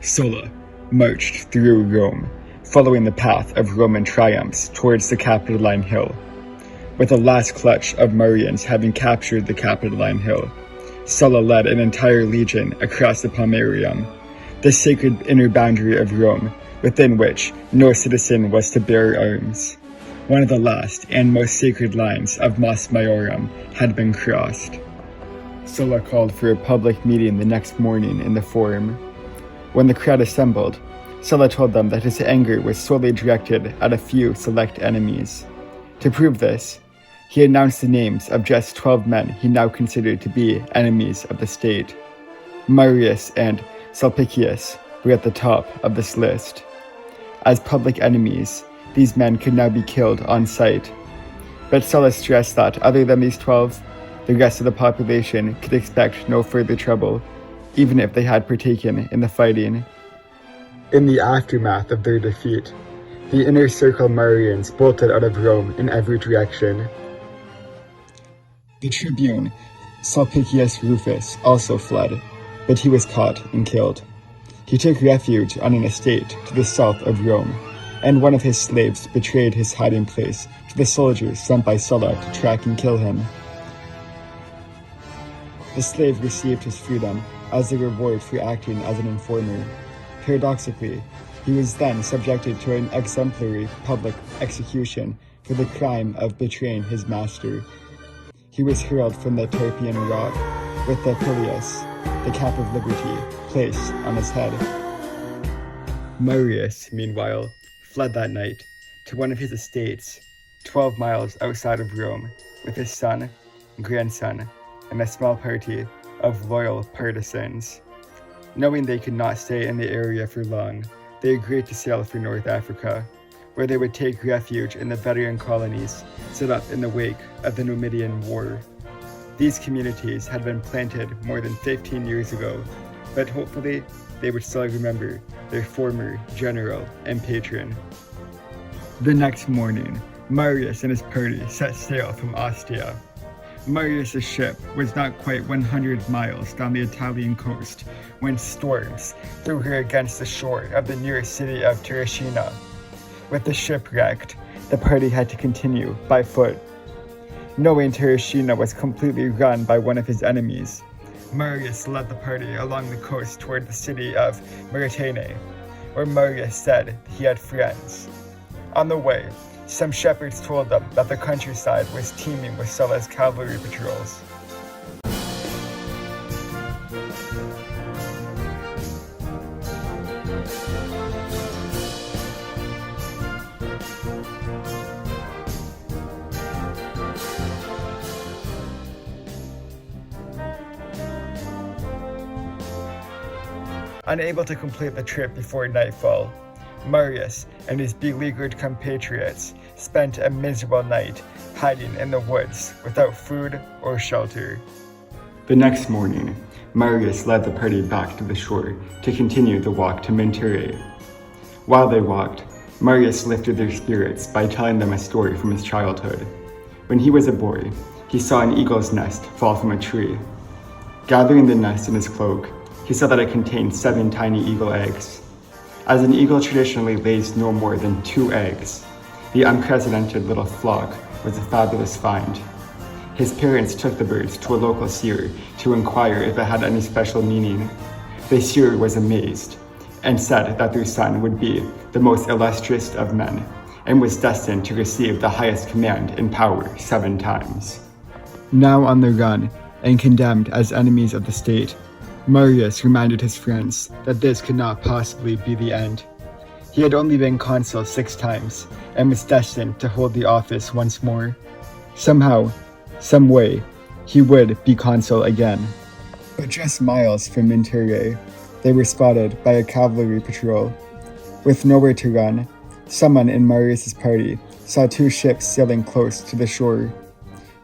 Sulla marched through Rome, following the path of Roman triumphs towards the Capitoline Hill. With the last clutch of Marians having captured the Capitoline Hill, Sulla led an entire legion across the Pomerium, the sacred inner boundary of Rome, within which no citizen was to bear arms. One of the last and most sacred lines of Mos Maiorum had been crossed. Sulla called for a public meeting the next morning in the Forum. When the crowd assembled, Sulla told them that his anger was solely directed at a few select enemies. To prove this, he announced the names of just 12 men he now considered to be enemies of the state. Marius and Sulpicius were at the top of this list. As public enemies, these men could now be killed on sight. But Sulla stressed that other than these 12, the rest of the population could expect no further trouble, even if they had partaken in the fighting. In the aftermath of their defeat, the inner circle Marians bolted out of Rome in every direction. The tribune, Sulpicius Rufus, also fled, but he was caught and killed. He took refuge on an estate to the south of Rome, and one of his slaves betrayed his hiding place to the soldiers sent by Sulla to track and kill him. The slave received his freedom as a reward for acting as an informer. Paradoxically, he was then subjected to an exemplary public execution for the crime of betraying his master. He was hurled from the Tarpeian rock with the pileus, the cap of liberty, placed on his head. Marius, meanwhile, fled that night to one of his estates, 12 miles outside of Rome, with his son, grandson, and a small party of loyal partisans. Knowing they could not stay in the area for long, they agreed to sail for North Africa, where they would take refuge in the veteran colonies set up in the wake of the Numidian War. These communities had been planted more than 15 years ago, but hopefully they would still remember their former general and patron. The next morning, Marius and his party set sail from Ostia. Marius' ship was not quite 100 miles down the Italian coast when storms threw her against the shore of the nearest city of Terracina. With the ship wrecked, the party had to continue by foot. Knowing Terracina was completely run by one of his enemies, Marius led the party along the coast toward the city of Muretane, where Marius said he had friends. On the way, some shepherds told them that the countryside was teeming with Sulla's cavalry patrols. Unable to complete the trip before nightfall, Marius and his beleaguered compatriots spent a miserable night hiding in the woods without food or shelter. The next morning, Marius led the party back to the shore to continue the walk to Menture. While they walked, Marius lifted their spirits by telling them a story from his childhood. When he was a boy, he saw an eagle's nest fall from a tree. Gathering the nest in his cloak, he saw that it contained 7 tiny eagle eggs. As an eagle traditionally lays no more than 2 eggs, the unprecedented little flock was a fabulous find. His parents took the birds to a local seer to inquire if it had any special meaning. The seer was amazed and said that their son would be the most illustrious of men and was destined to receive the highest command and power 7 times. Now on the run and condemned as enemies of the state, Marius reminded his friends that this could not possibly be the end. He had only been consul 6 times and was destined to hold the office once more. Somehow, some way, he would be consul again. But just miles from Menture, they were spotted by a cavalry patrol. With nowhere to run, someone in Marius' party saw 2 ships sailing close to the shore.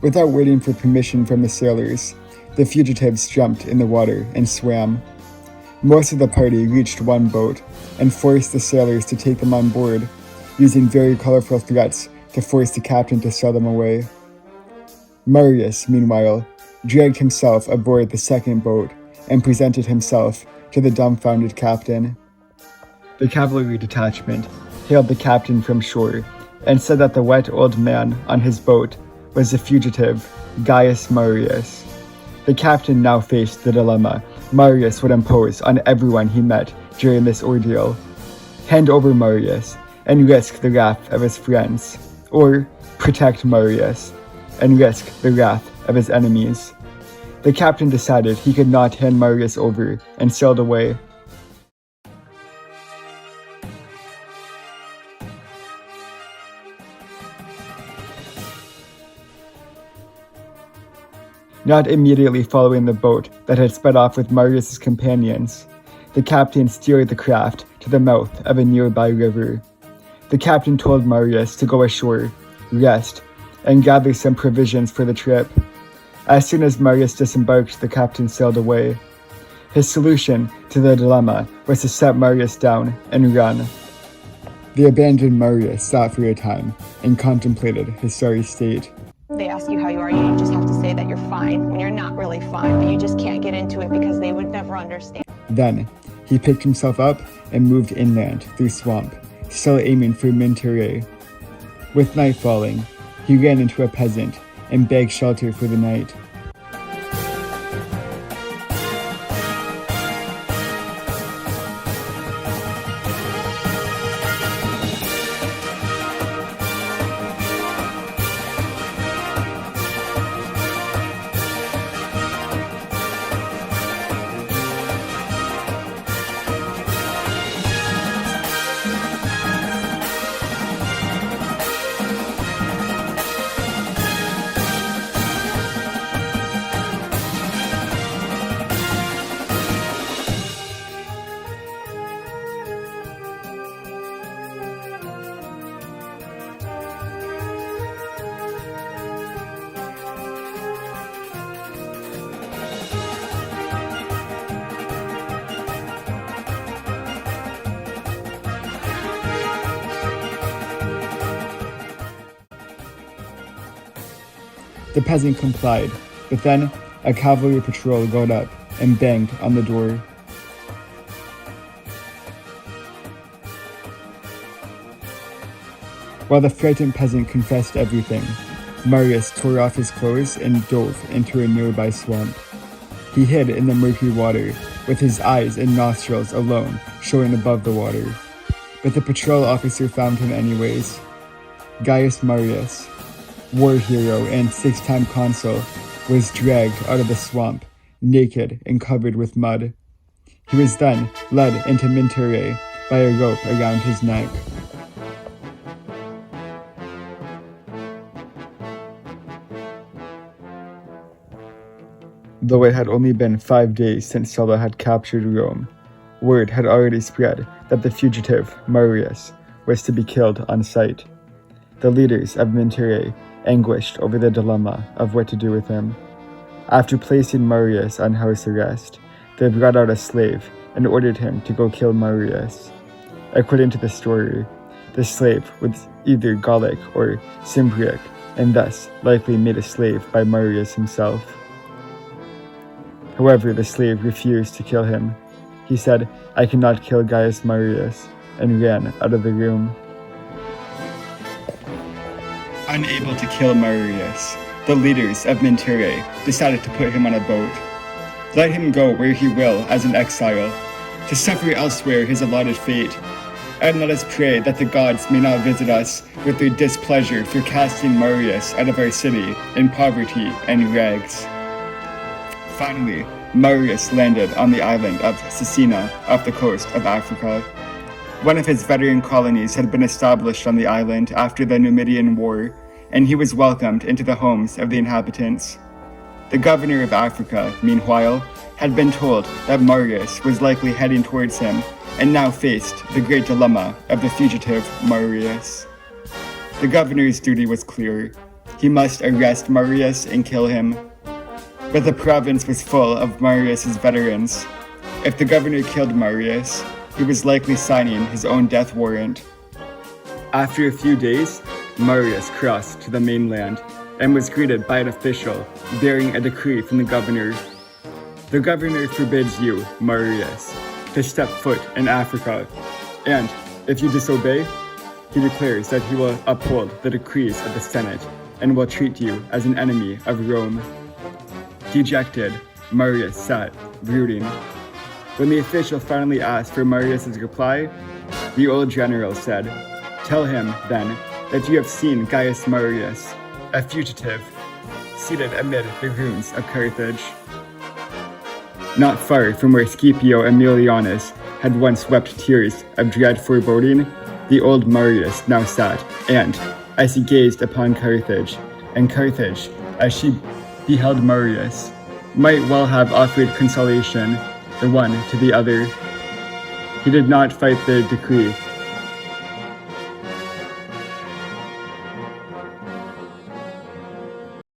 Without waiting for permission from the sailors, the fugitives jumped in the water and swam. Most of the party reached one boat and forced the sailors to take them on board, using very colorful threats to force the captain to sail them away. Marius, meanwhile, dragged himself aboard the second boat and presented himself to the dumbfounded captain. The cavalry detachment hailed the captain from shore and said that the wet old man on his boat was the fugitive Gaius Marius. The captain now faced the dilemma Marius would impose on everyone he met during this ordeal: hand over Marius and risk the wrath of his friends, or protect Marius and risk the wrath of his enemies. The captain decided he could not hand Marius over and sailed away. Not immediately following the boat that had sped off with Marius' companions, the captain steered the craft to the mouth of a nearby river. The captain told Marius to go ashore, rest, and gather some provisions for the trip. As soon as Marius disembarked, the captain sailed away. His solution to the dilemma was to set Marius down and run. The abandoned Marius sat for a time and contemplated his sorry state. They ask you how you are, you just have to say that you're fine when you're not really fine, but you just can't get into it because they would never understand. Then, he picked himself up and moved inland through swamp, still aiming for Mintere. With night falling, he ran into a peasant and begged shelter for the night. The peasant complied, but then a cavalry patrol rode up and banged on the door. While the frightened peasant confessed everything, Marius tore off his clothes and dove into a nearby swamp. He hid in the murky water, with his eyes and nostrils alone showing above the water. But the patrol officer found him anyways. Gaius Marius, war hero and 6-time consul, was dragged out of the swamp, naked and covered with mud. He was then led into Mintere by a rope around his neck. Though it had only been 5 days since Sulla had captured Rome, word had already spread that the fugitive Marius was to be killed on sight. The leaders of Mintere anguished over the dilemma of what to do with him. After placing Marius on house arrest, they brought out a slave and ordered him to go kill Marius. According to the story, the slave was either Gallic or Cimbric, and thus likely made a slave by Marius himself. However, the slave refused to kill him. He said, "I cannot kill Gaius Marius," and ran out of the room. Unable to kill Marius, the leaders of Mintere decided to put him on a boat. Let him go where he will as an exile, to suffer elsewhere his allotted fate, and let us pray that the gods may not visit us with their displeasure for casting Marius out of our city in poverty and rags. Finally, Marius landed on the island of Caecina off the coast of Africa. One of his veteran colonies had been established on the island after the Numidian War, and he was welcomed into the homes of the inhabitants. The governor of Africa, meanwhile, had been told that Marius was likely heading towards him, and now faced the great dilemma of the fugitive Marius. The governor's duty was clear. He must arrest Marius and kill him. But the province was full of Marius's veterans. If the governor killed Marius, he was likely signing his own death warrant. After a few days, Marius crossed to the mainland and was greeted by an official bearing a decree from the governor. The governor forbids you, Marius, to step foot in Africa, And if you disobey, he declares that he will uphold the decrees of the Senate and will treat you as an enemy of Rome. Dejected, Marius sat, brooding. When the official finally asked for Marius's reply, the old general said, "Tell him, then, that you have seen Gaius Marius, a fugitive, seated amid the ruins of Carthage." Not far from where Scipio Aemilianus had once wept tears of dread foreboding, the old Marius now sat, and, as he gazed upon Carthage, and Carthage, as she beheld Marius, might well have offered consolation, the one to the other. He did not fight the decree